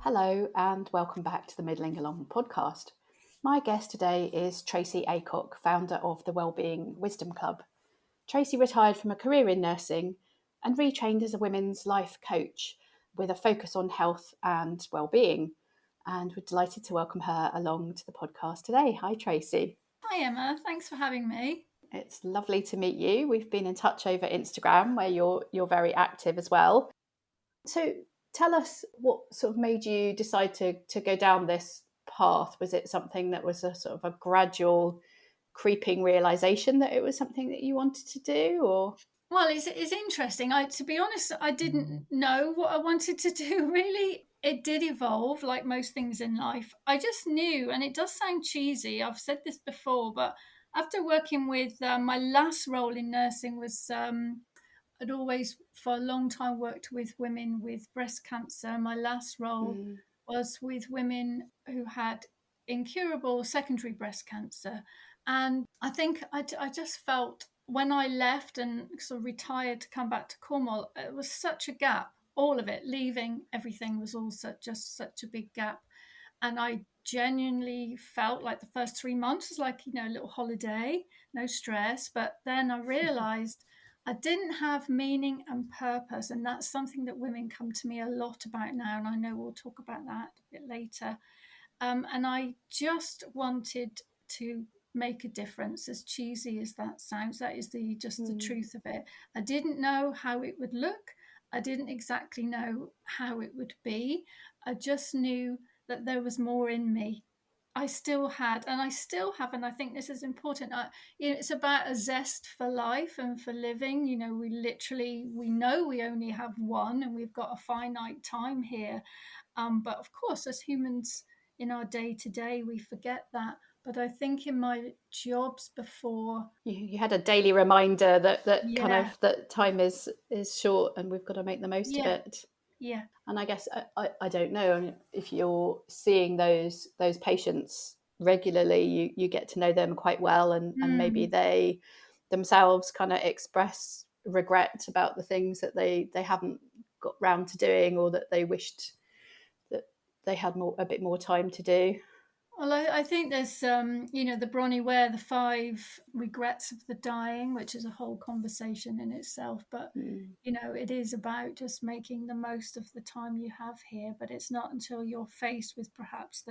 Hello and welcome back to the Middling Along podcast. My guest today is Tracy Acock, founder of the Wellbeing Wisdom Club. Tracy retired from a career in nursing and retrained as a women's life coach with a focus on health and well-being. And we're delighted to welcome her along to the podcast today. Hi, Tracy. Hi, Emma. Thanks for having me. It's lovely to meet you. We've been in touch over Instagram, where you're very active as well. So tell us what sort of made you decide to go down this path. Was it something that was a sort of a gradual creeping realization that it was something that you wanted to do, or? Well, it's interesting. To be honest, I didn't know what I wanted to do, really. It did evolve like most things in life. I just knew, and it does sound cheesy. I've said this before, but after working with my last role in nursing was I'd always, for a long time, worked with women with breast cancer. My last role was with women who had incurable secondary breast cancer. And I think I just felt when I left and sort of retired to come back to Cornwall, it was such a gap. All of it, leaving everything was also just such a big gap. And I genuinely felt like the first 3 months was like, a little holiday, no stress. But then I realized I didn't have meaning and purpose. And that's something that women come to me a lot about now. And I know we'll talk about that a bit later. And I just wanted to make a difference, as cheesy as that sounds. That is the truth of it. I didn't know how it would look. I didn't exactly know how it would be. I just knew that there was more in me. I still had, and I still have, and I think this is important. It's about a zest for life and for living. We know we only have one, and we've got a finite time here. But of course, as humans in our day to day, we forget that. But I think in my jobs before, You had a daily reminder that kind yeah, of that time is short and we've got to make the most of yeah, it. yeah, And I guess I don't know, I mean, if you're seeing those patients regularly, you get to know them quite well, and maybe mm, they themselves kind of express regret about the things that they haven't got round to doing, or that they wished that they had a bit more time to do. Well, I think there's, the Bronnie Ware, the 5 regrets of the dying, which is a whole conversation in itself. But, Mm. it is about just making the most of the time you have here. But it's not until you're faced with perhaps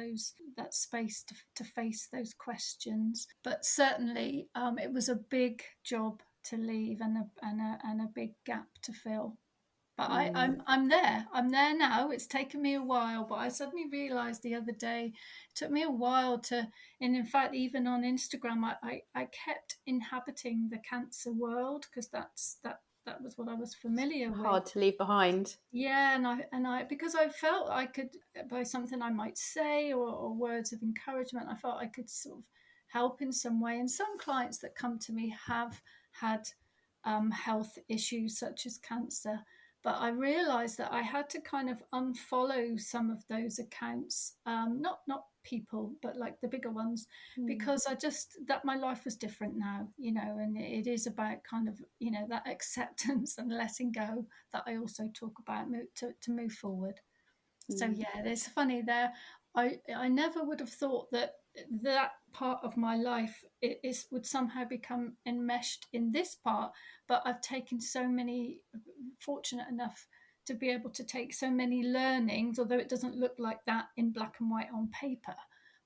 that space to face those questions. But certainly, it was a big job to leave and a big gap to fill. But I'm there. I'm there now. It's taken me a while, but I suddenly realized the other day, it took me a while and in fact, even on Instagram, I kept inhabiting the cancer world because that was what I was familiar with. Hard to leave behind. Yeah, and I because I felt I could, by something I might say or words of encouragement, I felt I could sort of help in some way. And some clients that come to me have had health issues such as cancer, but I realized that I had to kind of unfollow some of those accounts, not people, but like the bigger ones, because I just that my life was different now, and it is about kind of that acceptance and letting go that I also talk about to move forward. So Mm. yeah, it's funny there. I never would have thought that part of my life would somehow become enmeshed in this part, but I've taken so many, fortunate enough to be able to take so many learnings, although it doesn't look like that in black and white on paper,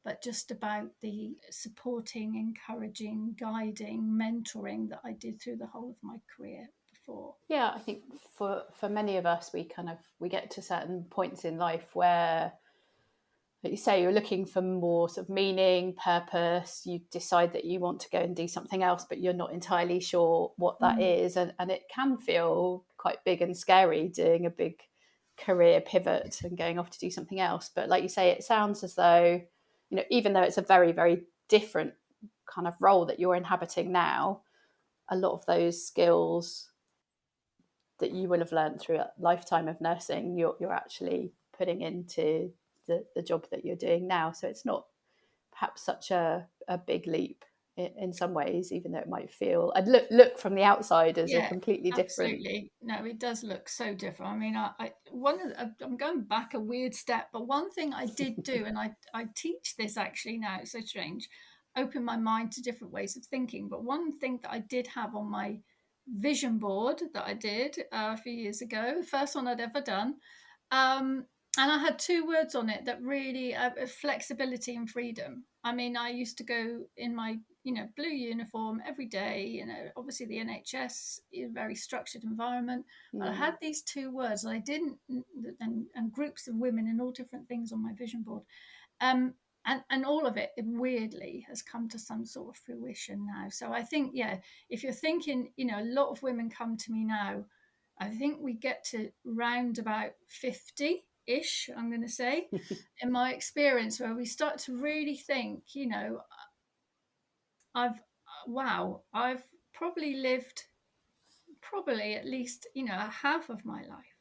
but just about the supporting, encouraging, guiding, mentoring that I did through the whole of my career before. Yeah, I think for many of us, we get to certain points in life where, like you say, you're looking for more sort of meaning, purpose. You decide that you want to go and do something else, but you're not entirely sure what that Mm. is, and it can feel quite big and scary doing a big career pivot and going off to do something else. But like you say, it sounds as though, even though it's a very, very different kind of role that you're inhabiting now, a lot of those skills that you will have learned through a lifetime of nursing, you're actually putting into the job that you're doing now. So it's not perhaps such a big leap in some ways, even though it might feel and look from the outside as a Yeah, completely different. absolutely. No, it does look so different. I mean, I'm going back a weird step, but one thing I did do, and I teach this actually now, it's so strange, open my mind to different ways of thinking. But one thing that I did have on my vision board that I did a few years ago, first one I'd ever done, um, and I had two words on it that really flexibility and freedom. I mean, I used to go in my blue uniform every day. Obviously the NHS is a very structured environment. But I had these two words, and I didn't, and groups of women and all different things on my vision board. And all of it weirdly has come to some sort of fruition now. So I think, yeah, if you're thinking, a lot of women come to me now, I think we get to round about 50-ish, I'm going to say, in my experience, where we start to really think, I've, I've probably lived at least, a half of my life.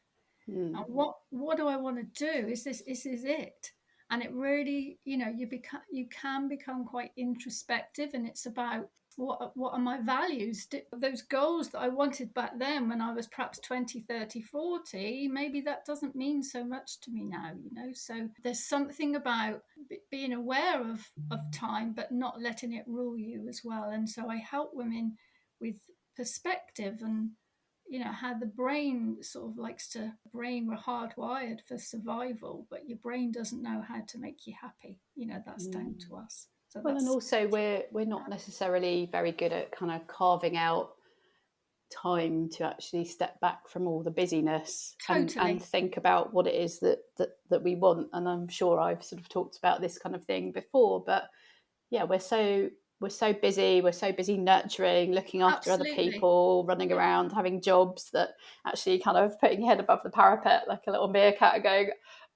And what do I want to do? Is this it? And it really, you can become quite introspective, and it's about what are my values? Those goals that I wanted back then when I was perhaps 20, 30, 40, maybe that doesn't mean so much to me now, So there's something about being aware of time, but not letting it rule you as well. And so I help women with perspective and how the brain sort of we're hardwired for survival, but your brain doesn't know how to make you happy. That's down to us. So Well, and also we're not necessarily very good at kind of carving out time to actually step back from all the busyness totally. and think about what it is that we want. And I'm sure I've sort of talked about this kind of thing before, but yeah, we're so busy nurturing, looking after other Absolutely. people, running around, having jobs, that actually kind of putting your head above the parapet like a little meerkat and going,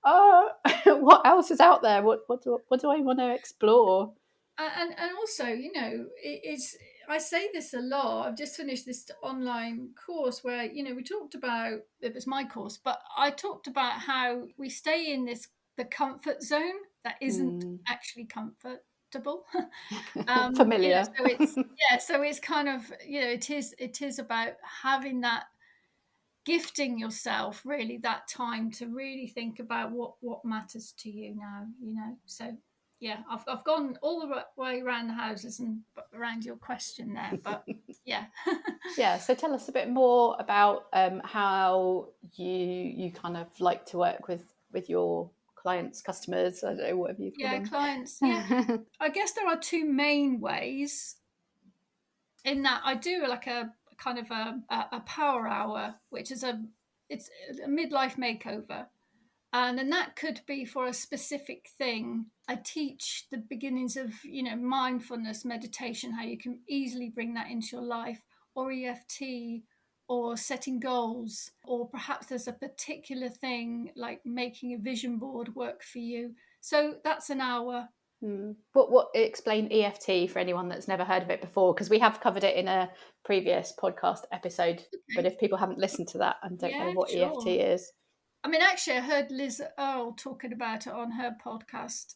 oh, what else is out there? What do I want to explore? And also, it's I say this a lot. I've just finished this online course where we talked about, it was my course, but I talked about how we stay in the comfort zone that isn't actually comfortable. Familiar. So it's kind of, it is about having that, gifting yourself really that time to really think about what matters to you now. So yeah, I've gone all the way around the houses and around your question there, but yeah. Yeah, so tell us a bit more about how you kind of like to work with your clients, customers, I don't know, whatever you call Yeah, them. clients. Yeah, I guess there are two main ways in that I do like a kind of a power hour, which is it's a midlife makeover. And then that could be for a specific thing. I teach the beginnings of, mindfulness meditation, how you can easily bring that into your life, or EFT, or setting goals, or perhaps there's a particular thing like making a vision board work for you. So that's an hour. What explain EFT for anyone that's never heard of it before, because we have covered it in a previous podcast episode, but Okay. if people haven't listened to that and don't know Yeah, what sure. EFT is. I mean, actually, I heard Liz Earle talking about it on her podcast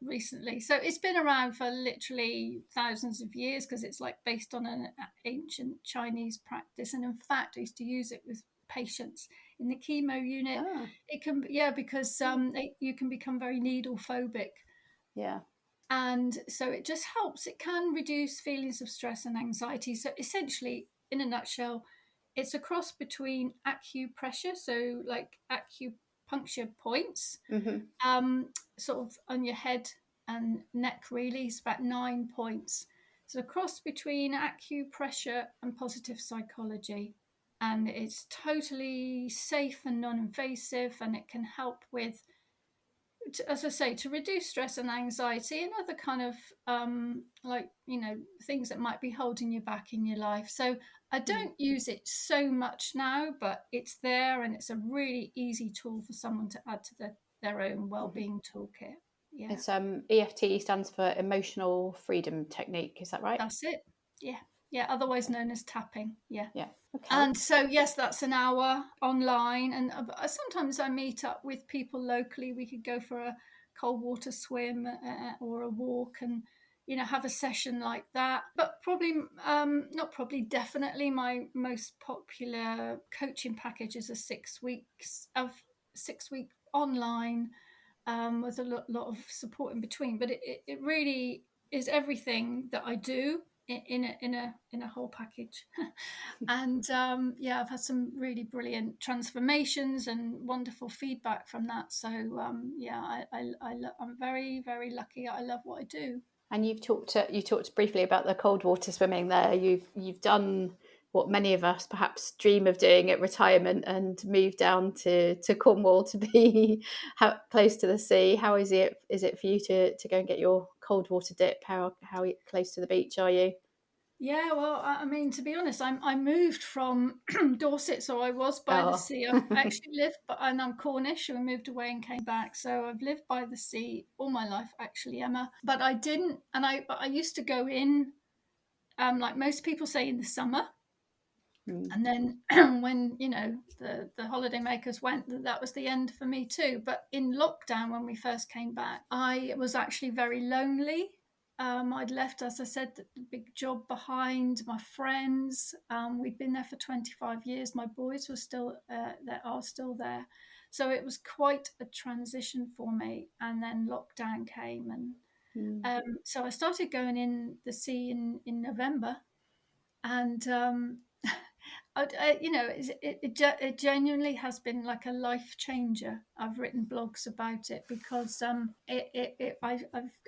recently. So it's been around for literally thousands of years because it's like based on an ancient Chinese practice. And in fact, I used to use it with patients in the chemo unit. It can, yeah, because you can become very needle phobic. Yeah. And so it just helps. It can reduce feelings of stress and anxiety. So essentially, in a nutshell, it's a cross between acupressure, so like acupuncture points, sort of on your head and neck, really. It's about 9 points. So a cross between acupressure and positive psychology. And it's totally safe and non-invasive, and it can help with, as I say, to reduce stress and anxiety and other kind of things that might be holding you back in your life. So I don't use it so much now, but it's there, and it's a really easy tool for someone to add to their own wellbeing toolkit. Yeah, It's EFT stands for emotional freedom technique, is that right? that's it. Yeah, otherwise known as tapping. Yeah. Okay. And so, yes, that's an hour online. And sometimes I meet up with people locally. We could go for a cold water swim or a walk. And, have a session like that. But probably, not probably, definitely my most popular coaching package is a 6 week online, with a lot of support in between. But it really is everything that I do in a whole package. And I've had some really brilliant transformations and wonderful feedback from that. So I'm very, very lucky. I love what I do. And you talked briefly about the cold water swimming there. You've done what many of us perhaps dream of doing at retirement and moved down to Cornwall to be close to the sea. How is it for you to go and get your cold water dip? How close to the beach are you? Yeah, well, I mean, to be honest, I moved from Dorset, so I was by the Oh. sea. I've actually lived, and I'm Cornish, and we moved away and came back. So I've lived by the sea all my life, actually, Emma. But I didn't, and I used to go in, like most people say, in the summer. And then when, the holiday makers went, that was the end for me too. But in lockdown, when we first came back, I was actually very lonely. I'd left, as I said, the big job behind, my friends. We'd been there for 25 years. My boys were still are still there. So it was quite a transition for me. And then lockdown came. And so I started going in the sea in November. And it genuinely has been like a life changer. I've written blogs about it because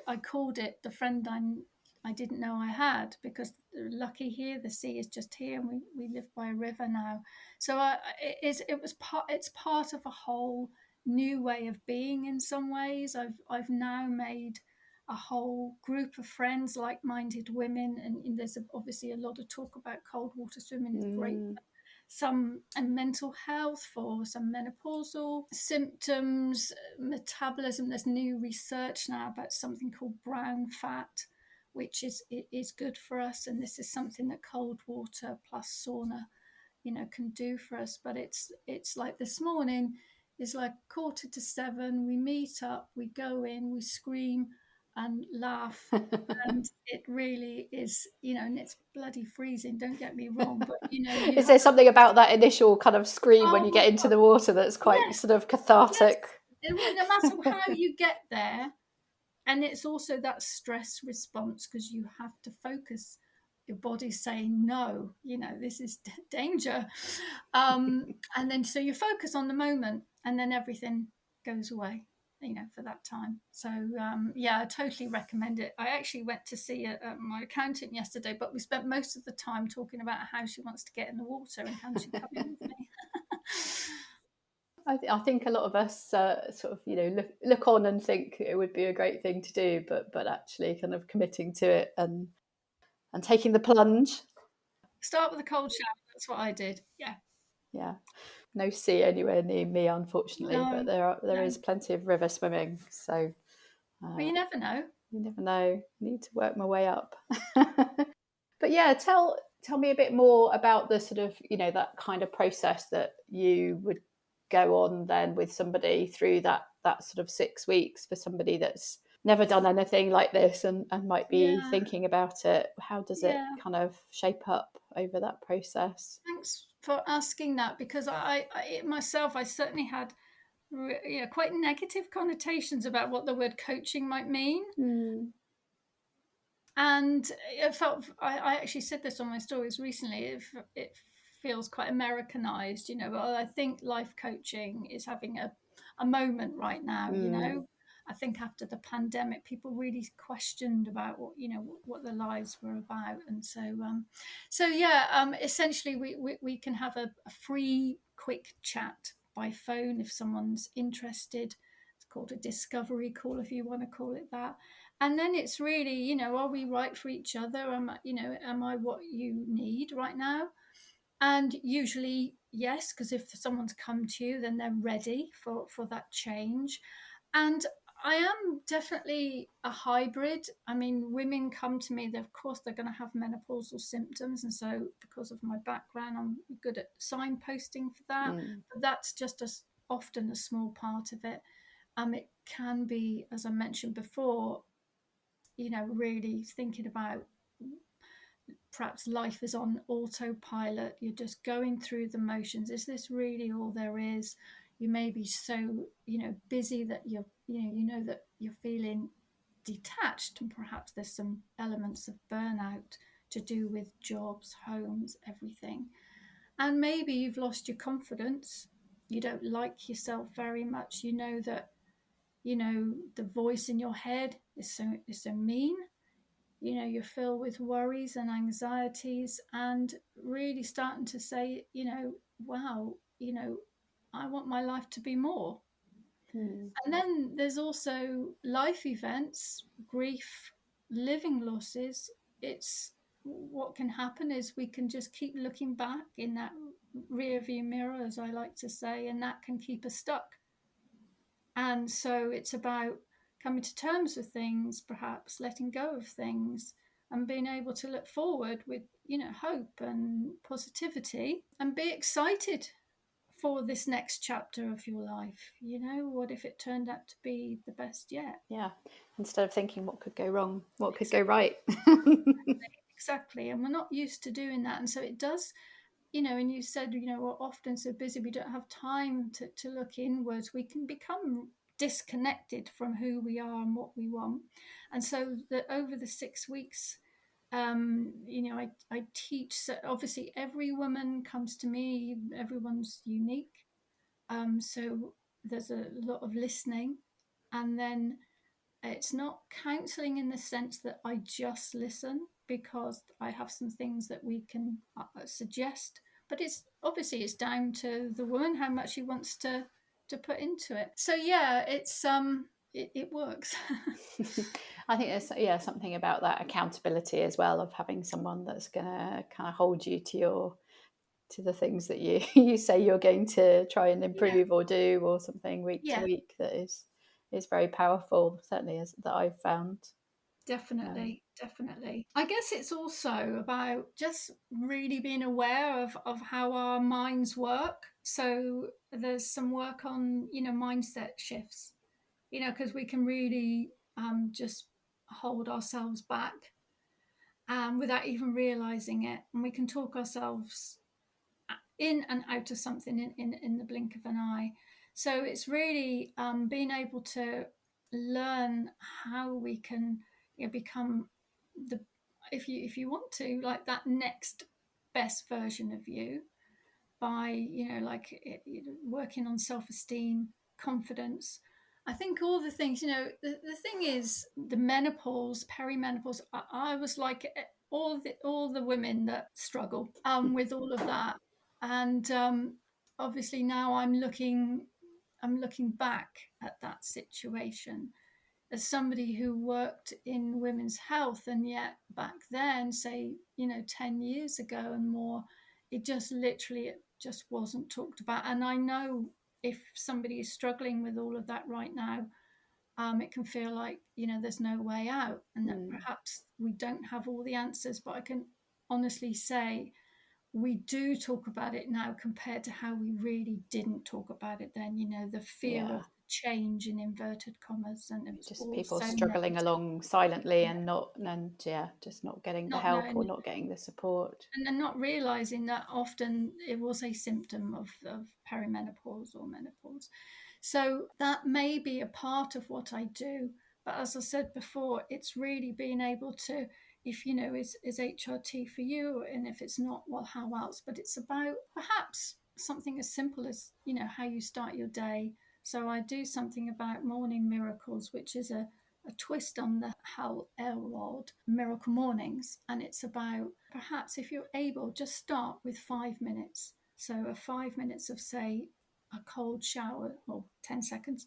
I called it the friend I didn't know I had, because lucky here, the sea is just here, and we live by a river now. So it's part of a whole new way of being. In some ways, I've now made a whole group of friends, like-minded women, and there's obviously a lot of talk about cold water swimming is great for some, and mental health, for some menopausal symptoms, metabolism. There's new research now about something called brown fat, which is good for us, and this is something that cold water plus sauna can do for us. But it's like this morning is like 6:45, we meet up, we go in, we scream and laugh, and it really is, and it's bloody freezing, don't get me wrong, but Is there something about that initial kind of scream when oh you my get into God, the water that's quite yes, sort of yes, cathartic? no matter how you get there. And it's also that stress response, because you have to focus. Your body's saying, no, this is danger. And then so you focus on the moment, and then everything goes away, for that time. So, I totally recommend it. I actually went to see my accountant yesterday, but we spent most of the time talking about how she wants to get in the water and can she come in with me. I think a lot of us sort of look on and think it would be a great thing to do, but actually kind of committing to it and taking the plunge. Start with a cold shower. That's what I did. Yeah, no sea anywhere near me, unfortunately, but No, there no. is plenty of river swimming, so Well, you never know. you never know. Need to work my way up. But yeah, tell me a bit more about the sort of that kind of process that you would go on then with somebody through that sort of 6 weeks, for somebody that's never done anything like this and might be Yeah, thinking about it. How does it yeah. kind of shape up over that process? Thanks for asking that, because myself, I certainly had quite negative connotations about what the word coaching might mean. Mm. And I actually said this on my stories recently, it feels quite Americanized, but I think life coaching is having a moment right now. I think after the pandemic, people really questioned about what their lives were about. And essentially we can have a free quick chat by phone if someone's interested. It's called a discovery call, if you want to call it that. And then it's really, are we right for each other? Am I what you need right now? And usually, yes, because if someone's come to you, then they're ready for that change. And I am definitely a hybrid. I mean, women come to me, of course, they're going to have menopausal symptoms. And so, because of my background, I'm good at signposting for that. But that's just often a small part of it. It can be, as I mentioned before, really thinking about perhaps life is on autopilot. You're just going through the motions. Is this really all there is? You may be so, busy that you know that you're feeling detached, and perhaps there's some elements of burnout to do with jobs, homes, everything. And maybe you've lost your confidence. You don't like yourself very much. You know that, the voice in your head is so mean. You're filled with worries and anxieties, and really starting to say, wow, I want my life to be more. Mm. And then there's also life events, grief, living losses. It's what can happen is we can just keep looking back in that rear view mirror, as I like to say, and that can keep us stuck. And so it's about coming to terms with things, perhaps letting go of things, and being able to look forward with, hope and positivity, and be excited for this next chapter of your life. What if it turned out to be the best yet? Yeah. Instead of thinking what could go wrong, what could go Exactly. right. Exactly. And we're not used to doing that. And so it does, and you said, we're often so busy, we don't have time to look inwards. We can become disconnected from who we are and what we want. And so that over the 6 weeks, I teach. So obviously, every woman comes to me, everyone's unique. So there's a lot of listening. And then it's not counseling in the sense that I just listen, because I have some things that we can suggest, but it's down to the woman how much she wants to put into it. So yeah, it works. I think there's something about that accountability as well, of having someone that's going to kind of hold you to the things that you you say you're going to try and Yeah, improve or do or something week to yeah, week, that is very powerful, certainly, as that I've found. definitely. I guess it's also about just really being aware of how our minds work. So there's some work on, mindset shifts, because we can really just hold ourselves back without even realizing it. And we can talk ourselves in and out of something in the blink of an eye. So it's really being able to learn how we can, become the, if you want to, like that next best version of you, by working on self-esteem, confidence. I think all the things, the thing is, the menopause, perimenopause, I was like all the women that struggle with all of that. And obviously now I'm looking back at that situation as somebody who worked in women's health, and yet back then, say 10 years ago and more, it just wasn't talked about. And I know if somebody is struggling with all of that right now, it can feel like there's no way out, and that Mm. perhaps we don't have all the answers. But I can honestly say we do talk about it now compared to how we really didn't talk about it then. The fear Yeah. of change in inverted commas, and it was Just all people so struggling negative. along silently Yeah, and just not getting the not help or knowing, not getting the support. and then not realizing that often it was a symptom of perimenopause or menopause. So that may be a part of what I do. But as I said before, it's really being able to, if is HRT for you, and if it's not, well, how else? But it's about perhaps something as simple as, how you start your day. So I do something about morning miracles, which is a twist on the Hal Elrod Miracle Mornings. And it's about perhaps, if you're able, just start with 5 minutes. So a 5 minutes of, say, a cold shower, or 10 seconds,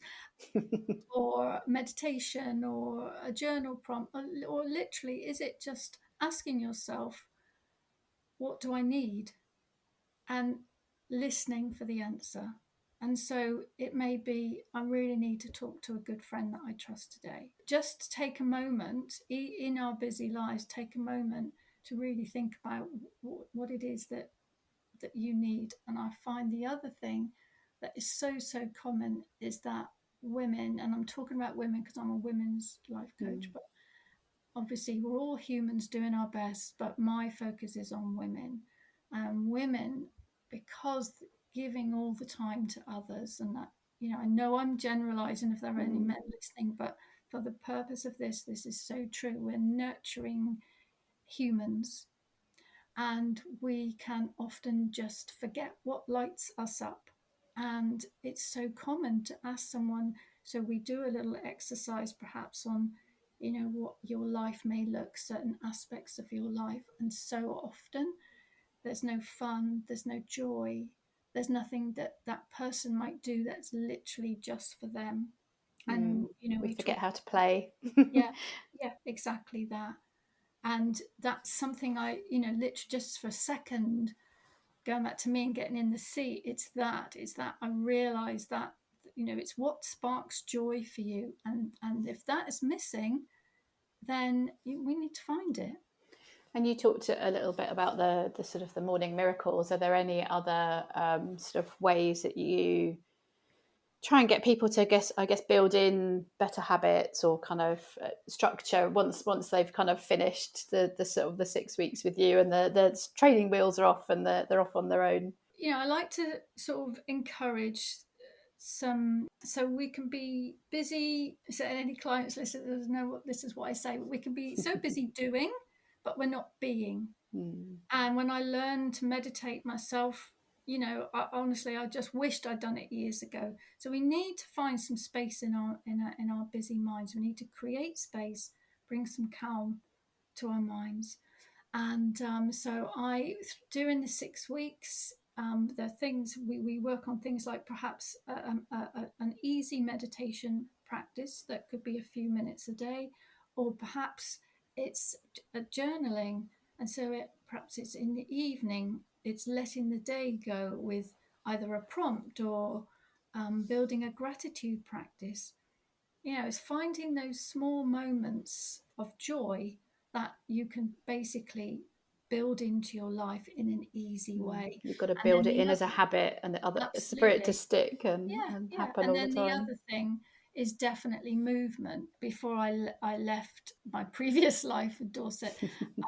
or meditation, or a journal prompt, or literally, is it just asking yourself, what do I need? And listening for the answer. And so it may be, I really need to talk to a good friend that I trust today. Just take a moment in our busy lives, take a moment to really think about what it is that you need. And I find the other thing that is so common is that women, and I'm talking about women because I'm a women's life coach, Mm. but obviously we're all humans doing our best, but my focus is on women. And women, because giving all the time to others, and that, I know I'm generalizing if there are any men listening, but for the purpose of this is so true. We're nurturing humans, and we can often just forget what lights us up. And it's so common to ask someone, so we do a little exercise perhaps on, what your life may look, certain aspects of your life. And so often there's no fun, there's no joy, there's nothing that that person might do that's literally just for them. And, We we forget talk, how to play. yeah, yeah, exactly that. And that's something I, literally just for a second, going back to me and getting in the seat, it's that I realize that, it's what sparks joy for you. And if that is missing, then we need to find it. And you talked a little bit about the sort of the morning miracles. Are there any other sort of ways that you try and get people to, I guess, build in better habits or kind of structure once they've kind of finished the sort of the 6 weeks with you, and the training wheels are off and they're off on their own? I like to sort of encourage some, so we can be busy. So any clients listeners know what this is what I say. We can be so busy doing, but we're not being. And when I learned to meditate myself, honestly, I just wished I'd done it years ago. So we need to find some space in our busy minds. We need to create space, bring some calm to our minds. And so during the 6 weeks, the things we work on, things like perhaps an easy meditation practice that could be a few minutes a day, or perhaps it's a journaling. And so perhaps it's in the evening, it's letting the day go with either a prompt or building a gratitude practice. It's finding those small moments of joy that you can basically build into your life in an easy way. You've got to And then build it the in as a other, habit, and the other for it to absolutely, stick and, yeah, and yeah. happen And all the then the time. other thing is definitely movement. Before I left my previous life in Dorset,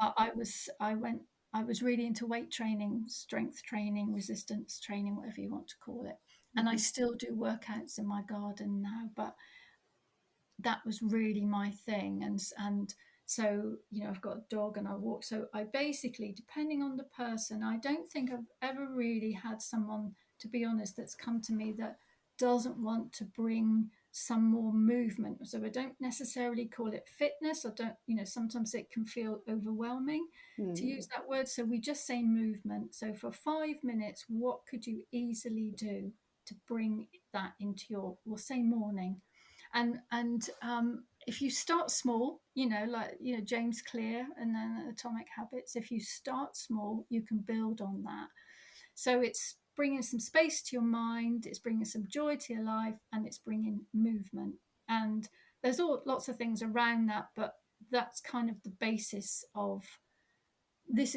I was really into weight training, strength training, resistance training, whatever you want to call it. And I still do workouts in my garden now, but that was really my thing. And so, I've got a dog and I walk. So I basically, depending on the person, I don't think I've ever really had someone, to be honest, that's come to me that doesn't want to bring some more movement. So I don't necessarily call it fitness. I don't, sometimes it can feel overwhelming to use that word. So we just say movement. So for 5 minutes, what could you easily do to bring that into your, we'll say, morning? And if you start small, like James Clear and then Atomic Habits, if you start small, you can build on that. So it's bringing some space to your mind, it's bringing some joy to your life, and it's bringing movement. And there's lots of things around that, but that's kind of the basis of this.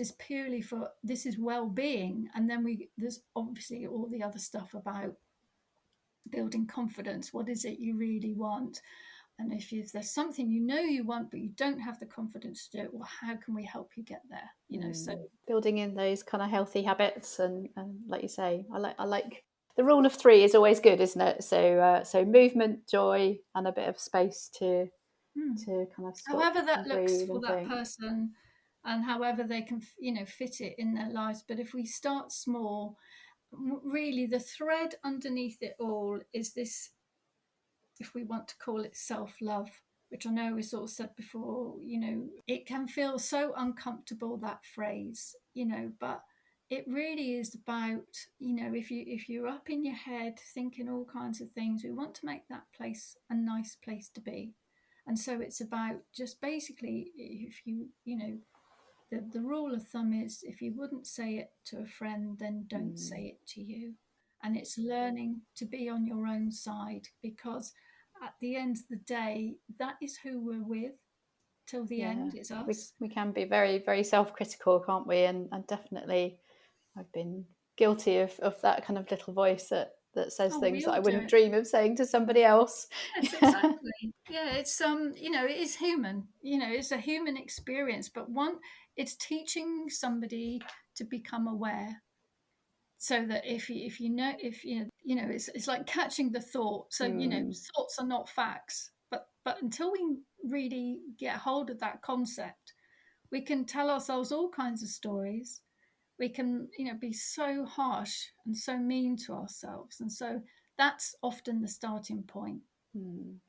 This is well-being. And then there's obviously all the other stuff about building confidence. What is it you really want? And if there's something you want, but you don't have the confidence to do it, well, how can we help you get there? So Building in those kind of healthy habits, and like you say, I like the rule of 3 is always good, isn't it? So movement, joy, and a bit of space to kind of stop however that and looks breathe for and that think. person, and however they can fit it in their lives. But if we start small, really the thread underneath it all is this, if we want to call it self-love, which I know we sort of said before, it can feel so uncomfortable, that phrase, but it really is about, if you're up in your head thinking all kinds of things, we want to make that place a nice place to be. And so it's about just basically, if the rule of thumb is, if you wouldn't say it to a friend, then don't say it to you. And it's learning to be on your own side, because at the end of the day, that is who we're with till the Yeah, end. It's us. we can be very, very self-critical, can't we? And definitely I've been guilty of that kind of little voice at that says Oh, things we that I all do wouldn't it. dream of saying to somebody else. Yes, exactly. Yeah, it's it is human. It's a human experience, but it's teaching somebody to become aware, so that it's like catching the thought. So thoughts are not facts, but until we really get hold of that concept, we can tell ourselves all kinds of stories. We can be so harsh and so mean to ourselves, and so that's often the starting point.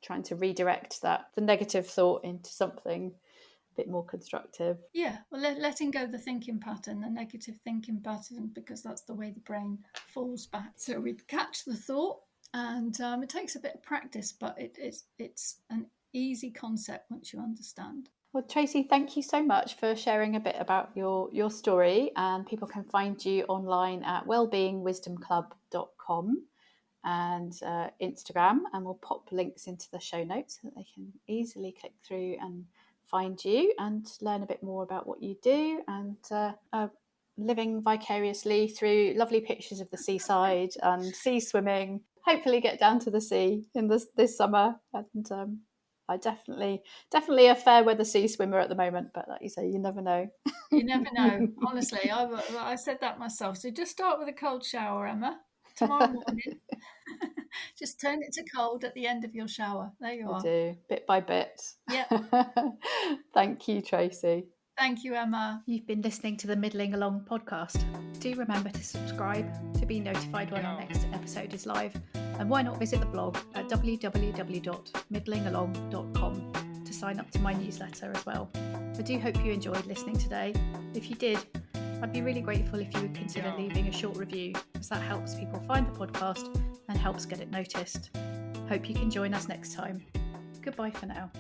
Trying to redirect the negative thought into something a bit more constructive. Yeah, well, letting go the thinking pattern, the negative thinking pattern, because that's the way the brain falls back. So we catch the thought, and it takes a bit of practice, but it's an easy concept once you understand. Well, Tracy, thank you so much for sharing a bit about your story. And people can find you online at wellbeingwisdomclub.com and Instagram, and we'll pop links into the show notes so that they can easily click through and find you and learn a bit more about what you do, and living vicariously through lovely pictures of the seaside and sea swimming. Hopefully get down to the sea in this summer. And I definitely a fair weather sea swimmer at the moment, but like you say, you never know. You never know. Honestly, I said that myself. So just start with a cold shower, Emma. Tomorrow morning, just turn it to cold at the end of your shower. There you I are. do, bit by bit. Yep. Thank you, Tracy. Thank you, Emma. You've been listening to the Middling Along podcast. Do remember to subscribe to be notified when our next episode is live. And why not visit the blog at www.middlingalong.com to sign up to my newsletter as well. I do hope you enjoyed listening today. If you did, I'd be really grateful if you would consider leaving a short review, as that helps people find the podcast and helps get it noticed. Hope you can join us next time. Goodbye for now.